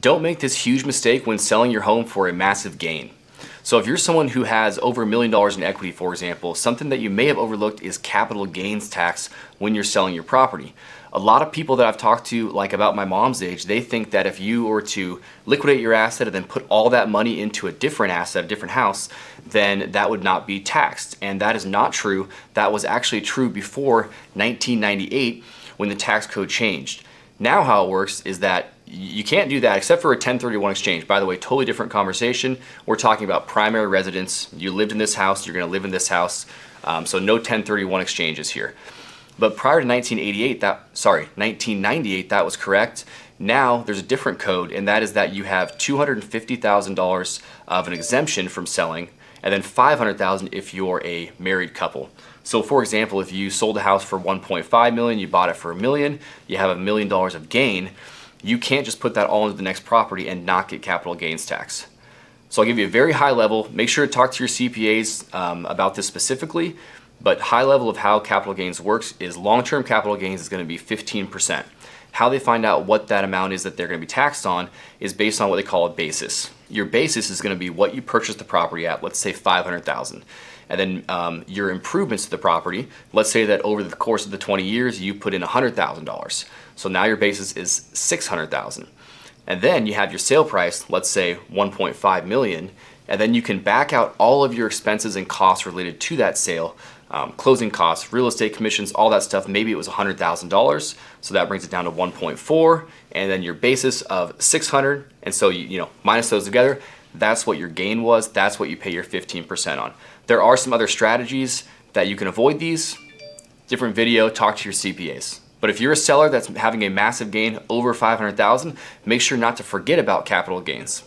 Don't make this huge mistake when selling your home for a massive gain. So if you're someone who has over $1 million in equity, for example, something that you may have overlooked is capital gains tax when you're selling your property. A lot of people that I've talked to, like about my mom's age, they think that if you were to liquidate your asset and then put all that money into a different asset, a different house, then that would not be taxed. And that is not true. That was actually true before 1998 when the tax code changed. Now how it works is that you can't do that except for a 1031 exchange. By the way, totally different conversation. We're talking about primary residence. You lived in this house, you're gonna live in this house. So no 1031 exchanges here. But prior to 1998, that was correct. Now there's a different code, and that is that you have $250,000 of an exemption from selling, and then $500,000 if you're a married couple. So for example, if you sold a house for $1.5 million, you bought it for $1 million, you have $1 million of gain, you can't just put that all into the next property and not get capital gains tax. So I'll give you a very high level. Make sure to talk to your CPAs about this specifically, but high level of how capital gains works is long-term capital gains is going to be 15%. How they find out what that amount is that they're going to be taxed on is based on what they call a basis. Your basis is going to be what you purchased the property at, let's say $500,000. And then your improvements to the property, let's say that over the course of the 20 years, you put in $100,000. So now your basis is $600,000. And then you have your sale price, let's say $1.5 million, and then you can back out all of your expenses and costs related to that sale, closing costs, real estate commissions, all that stuff. Maybe it was $100,000, so that brings it down to 1.4, and then your basis of 600, and so you minus those together, that's what your gain was, that's what you pay your 15% on. There are some other strategies that you can avoid these. Different video, talk to your CPAs. But if you're a seller that's having a massive gain over $500,000, make sure not to forget about capital gains.